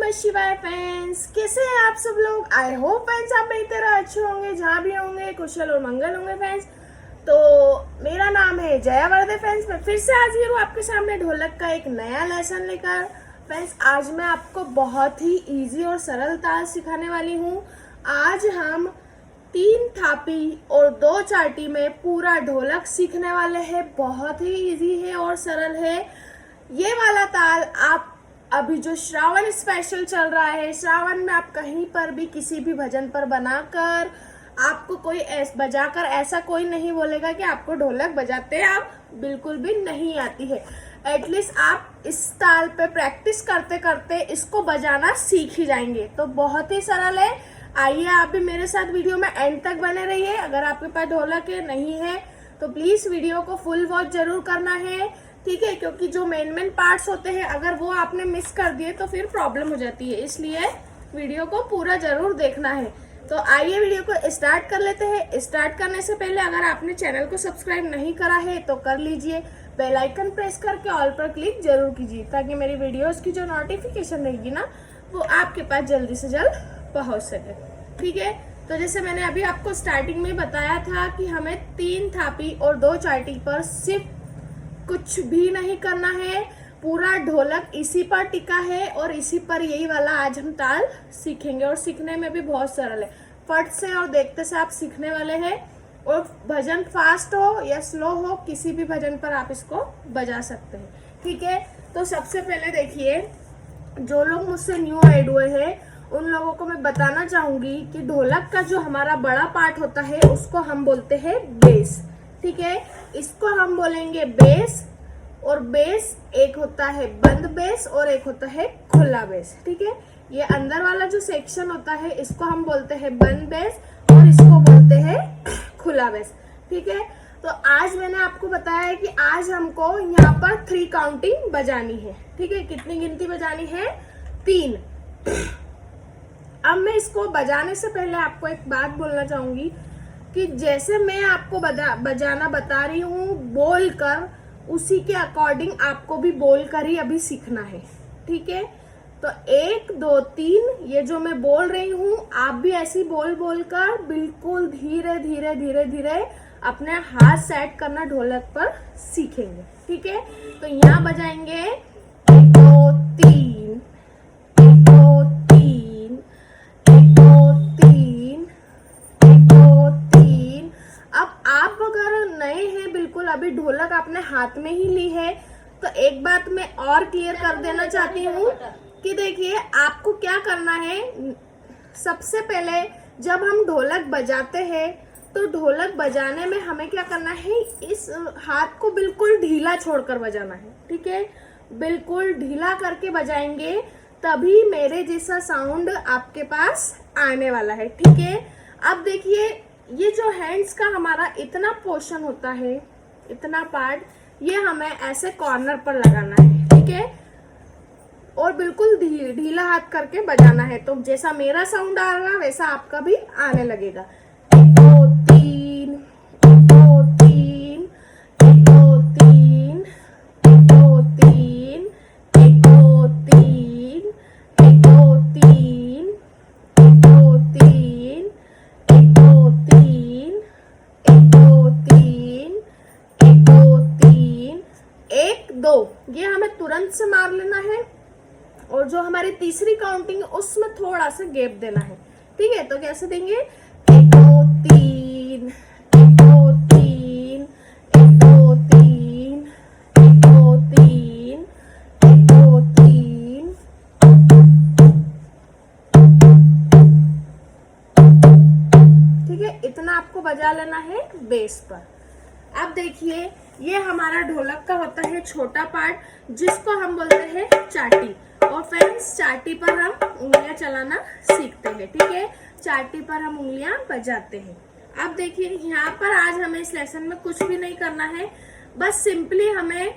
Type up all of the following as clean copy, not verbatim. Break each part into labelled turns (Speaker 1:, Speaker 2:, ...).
Speaker 1: नमः शिवाय फ्रेंड्स, कैसे हैं आप सब लोग। आई होप फ्रेंड्स आप मेरी तरह अच्छे होंगे, जहाँ भी होंगे कुशल और मंगल होंगे फ्रेंड्स। तो मेरा नाम है जया वर्दे फ्रेंड्स। मैं फिर से हाजिर हूँ आपके सामने ढोलक का एक नया लेसन लेकर। फ्रेंड्स आज मैं आपको बहुत ही इजी और सरल ताल सिखाने वाली हूँ। आज हम 3 थापी और 2 चाटी में पूरा ढोलक सीखने वाले हैं। बहुत ही इजी है और सरल है। ये वाला ताल आप अभी जो श्रावण स्पेशल चल रहा है, श्रावण में आप कहीं पर भी किसी भी भजन पर बनाकर आपको कोई बजाकर ऐसा कोई नहीं बोलेगा कि आपको ढोलक बजाते आप बिल्कुल भी नहीं आती है। एटलीस्ट आप इस ताल पे प्रैक्टिस करते करते इसको बजाना सीख ही जाएंगे। तो बहुत ही सरल है। आइए आप भी मेरे साथ वीडियो में एंड तक बने रहिए। अगर आपके पास ढोलक है नहीं है तो प्लीज वीडियो को फुल वॉच जरूर करना है, ठीक है, क्योंकि जो मेन पार्ट्स होते हैं अगर वो आपने मिस कर दिए तो फिर प्रॉब्लम हो जाती है। इसलिए वीडियो को पूरा जरूर देखना है। तो आइए वीडियो को स्टार्ट कर लेते हैं। स्टार्ट करने से पहले अगर आपने चैनल को सब्सक्राइब नहीं करा है तो कर लीजिए। बेल आइकन प्रेस करके ऑल पर क्लिक जरूर कीजिए ताकि मेरी वीडियोस की जो नोटिफिकेशन रहेगी ना वो आपके पास जल्दी से जल्द पहुंच सके, ठीक है। तो जैसे मैंने अभी आपको स्टार्टिंग में बताया था कि हमें 3 थापी और 2 चाटी पर सिर्फ कुछ भी नहीं करना है। पूरा ढोलक इसी पर टिका है और इसी पर यही वाला आज हम ताल सीखेंगे। और सीखने में भी बहुत सरल है। फट से और देखते से आप सीखने वाले हैं। और भजन फास्ट हो या स्लो हो, किसी भी भजन पर आप इसको बजा सकते हैं, ठीक है। तो सबसे पहले देखिए, जो लोग मुझसे न्यू ऐड हुए हैं उन लोगों को मैं बताना चाहूंगी कि ढोलक का जो हमारा बड़ा पार्ट होता है उसको हम बोलते हैं बेस, ठीक है। इसको हम बोलेंगे बेस। और बेस एक होता है बंद बेस और एक होता है खुला बेस, ठीक है। ये अंदर वाला जो सेक्शन होता है इसको हम बोलते हैं बंद बेस और इसको बोलते हैं खुला बेस, ठीक है। तो आज मैंने आपको बताया है कि आज हमको यहाँ पर 3 काउंटिंग बजानी है, ठीक है। कितनी गिनती बजानी है? 3। अब मैं इसको बजाने से पहले आपको एक बात बोलना चाहूंगी कि जैसे मैं आपको बजाना बता रही हूँ बोल कर, उसी के अकॉर्डिंग आपको भी बोल कर ही अभी सीखना है, ठीक है। तो 1 2 3 ये जो मैं बोल रही हूँ आप भी ऐसी बोल कर बिल्कुल धीरे धीरे धीरे धीरे अपने हाथ सेट करना ढोलक पर सीखेंगे, ठीक है। तो यहाँ बजाएंगे 1 2 3, 1 2 3, 1 2 3, 1 2 3। अब आप अगर नए हैं बिल्कुल, अभी ढोलक आपने हाथ में ही ली है, तो एक बात मैं और क्लियर कर देना चाहती हूँ कि देखिए आपको क्या करना है। सबसे पहले जब हम ढोलक बजाते हैं तो ढोलक बजाने में हमें क्या करना है, इस हाथ को बिल्कुल ढीला छोड़कर बजाना है, ठीक है। बिल्कुल ढीला करके बजाएंगे तभी मेरे जैसा साउंड आपके पास आने वाला है, ठीक है। अब देखिए ये जो हैंड्स का हमारा इतना पोर्शन होता है, इतना पार्ट, ये हमें ऐसे कॉर्नर पर लगाना है, ठीक है। और बिल्कुल ढीला हाथ करके बजाना है। तो जैसा मेरा साउंड आ रहा वैसा आपका भी आने लगेगा। 1 2 3, 1 2 3, 1 2 3, 1 2 3, 1 2 3, 1 2 3, 1 2 3, 1 2 3, 1 2 3, 1 2 3, 1 2। ये हमें तुरंत से मार लेना है। और जो हमारी तीसरी काउंटिंग है उसमें थोड़ा सा गैप देना है, ठीक है। तो कैसे देंगे? 1 2 3, 1 2 3, 1 2 3, 1 2 3, 1 2 3, ठीक है। इतना आपको बजा लेना है बेस पर। अब देखिए ये हमारा ढोलक का होता है छोटा पार्ट जिसको हम बोलते हैं चाटी। और फ्रेंड्स चाटी पर हम उंगलियां चलाना सीखते हैं, ठीक है। चाटी पर हम उंगलियां बजाते हैं। अब देखिए यहाँ पर आज हमें इस लेसन में कुछ भी नहीं करना है। बस सिंपली हमें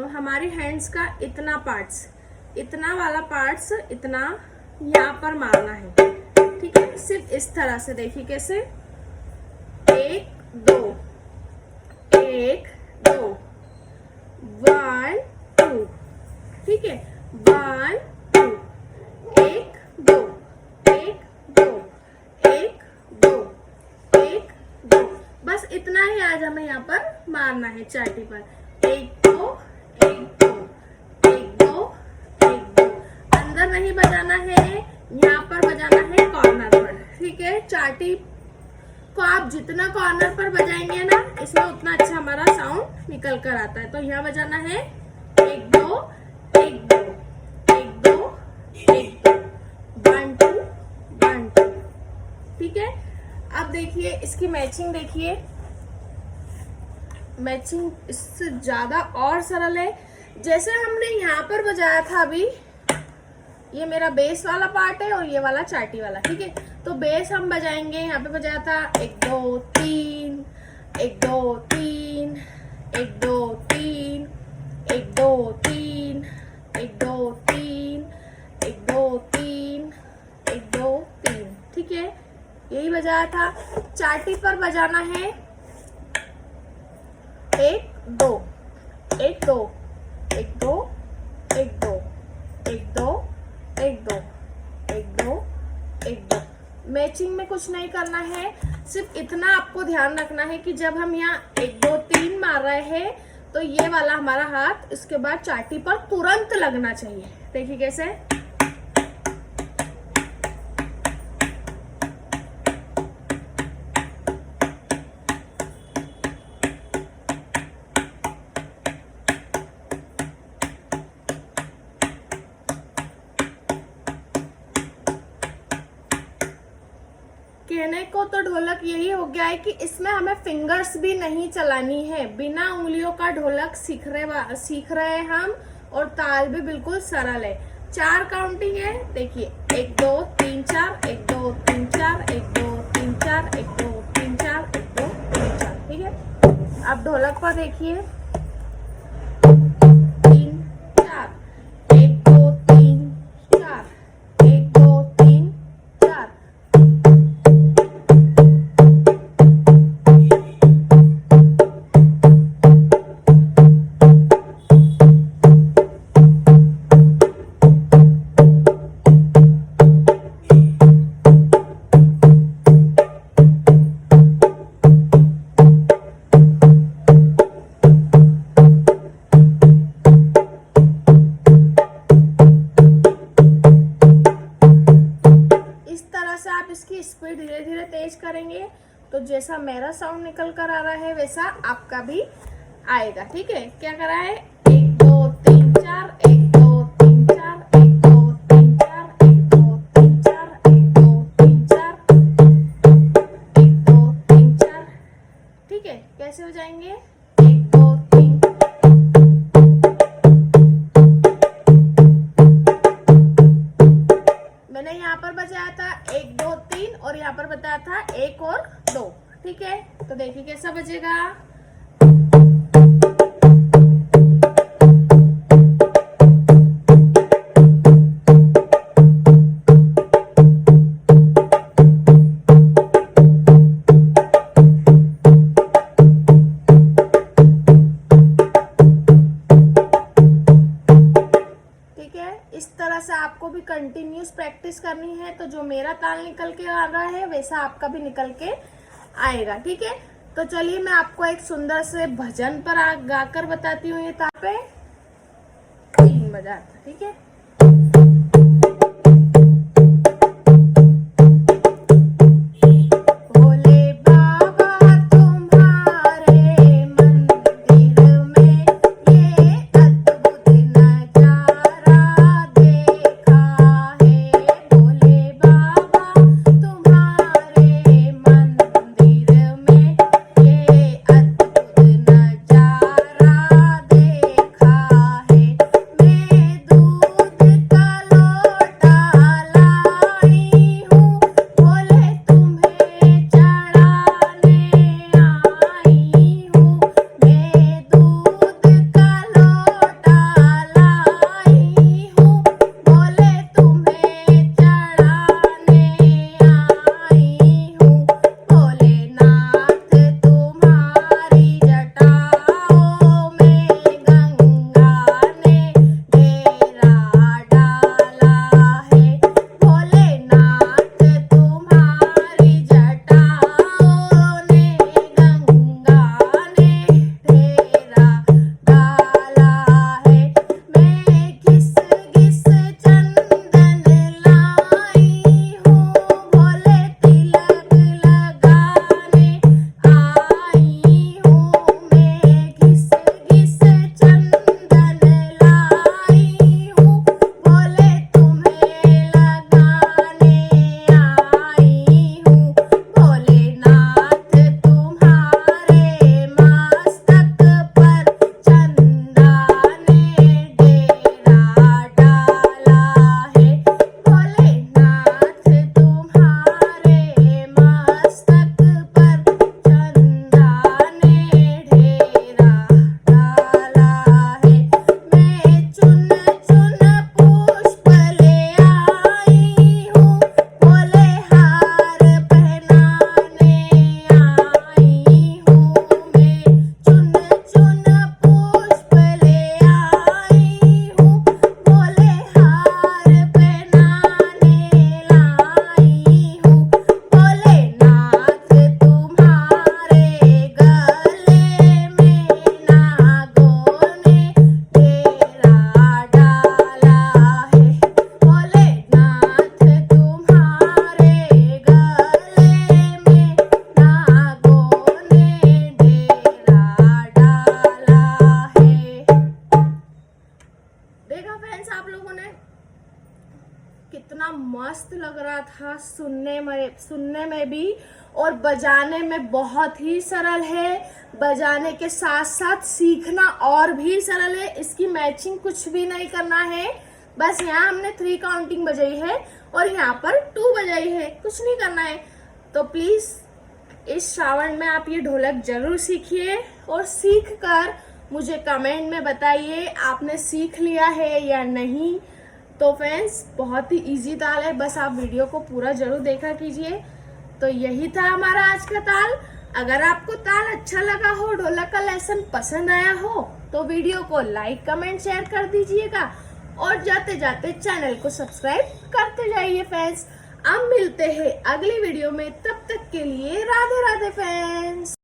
Speaker 1: हमारी हैंड्स का इतना पार्ट्स, इतना वाला पार्ट्स इतना यहाँ पर मारना है, ठीक है। सिर्फ इस तरह से देखिए कैसे 1 2, 1 2, 1 2, ठीक है। 1 2, 1 इतना ही आज हमें यहाँ पर मारना है चाटी पर। एक दो, एक दो, एक दो, एक दो। अंदर नहीं बजाना है, यहाँ पर बजाना है कॉर्नर पर, ठीक है। चाटी को आप जितना कॉर्नर पर बजाएंगे ना, इसमें उतना अच्छा हमारा साउंड निकल कर आता है। तो यहाँ बजाना है एक दो, एक दो, एक दो, एक दो, 1 2 1 2, ठीक है। अब देखिए इसकी मैचिंग, देखिए मैचिंग इससे ज्यादा और सरल है। जैसे हमने यहाँ पर बजाया था अभी, ये मेरा बेस वाला पार्ट है और ये वाला चाटी वाला, ठीक है। तो बेस हम बजाएंगे, यहाँ पे बजाया था 1 2 3, 1 2 3, 1 2 3, 1 2 3, 1 2 3, 1 2 3, 1 2 3, ठीक है। यही बजाया था। चाटी पर बजाना है 1 2, 1 2, 1 2, 1 2, 1 2, 1 2, 1 2, 1 2। मैचिंग में कुछ नहीं करना है, सिर्फ इतना आपको ध्यान रखना है कि जब हम यहाँ 1 2 3 मार रहे हैं तो ये वाला हमारा हाथ इसके बाद चाटी पर तुरंत लगना चाहिए। देखिए कैसे। कहने को तो ढोलक यही हो गया है कि इसमें हमें फिंगर्स भी नहीं चलानी है, बिना उंगलियों का ढोलक सीख रहे हैं हम, और ताल भी बिल्कुल सरल है। 4 काउंटिंग है, देखिए 1 2 3 4, 1 2 3 4, 1 2 3 4, 1 2 3 4, 1 2 3 4, ठीक है। अब ढोलक पर देखिए 3 4, 1 2 3 4, 1 2 3 4। इसकी स्पीड धीरे धीरे तेज करेंगे तो जैसा मेरा साउंड निकल कर आ रहा है वैसा आपका भी आएगा, ठीक है। क्या करा है 1 2 3 4, 1 2 3 4, 1 2 3 4, 1 2 3 4, 1 2 3 4, 1 2 3 4, ठीक है। कैसे हो जाएंगे 1 2 3। मैंने यहाँ पर बजाया था 1 2 3 और यहाँ पर बताया था 1 और 2, ठीक है। तो देखिए कैसा बजेगा। इस तरह से आपको भी कंटिन्यूस प्रैक्टिस करनी है, तो जो मेरा ताल निकल के आ रहा है वैसा आपका भी निकल के आएगा, ठीक है। तो चलिए मैं आपको एक सुंदर से भजन पर गाकर बताती हूँ। ये तापे 3 बजाता, ठीक है। दूर कितना मस्त लग रहा था सुनने में भी, और बजाने में बहुत ही सरल है। बजाने के साथ साथ सीखना और भी सरल है। इसकी मैचिंग कुछ भी नहीं करना है, बस यहाँ हमने 3 काउंटिंग बजाई है और यहाँ पर 2 बजाई है, कुछ नहीं करना है। तो प्लीज इस श्रावण में आप ये ढोलक जरूर सीखिए और सीख कर मुझे कमेंट में बताइए आपने सीख लिया है या नहीं। तो फ्रेंड्स, बहुत ही इजी ताल है, बस आप वीडियो को पूरा जरूर देखा कीजिए। तो यही था हमारा आज का ताल। अगर आपको ताल अच्छा लगा हो, ढोलक का लेसन पसंद आया हो, तो वीडियो को लाइक कमेंट शेयर कर दीजिएगा और जाते जाते चैनल को सब्सक्राइब करते जाइए फ्रेंड्स। अब मिलते हैं अगली वीडियो में, तब तक के लिए राधे राधे फ्रेंड्स।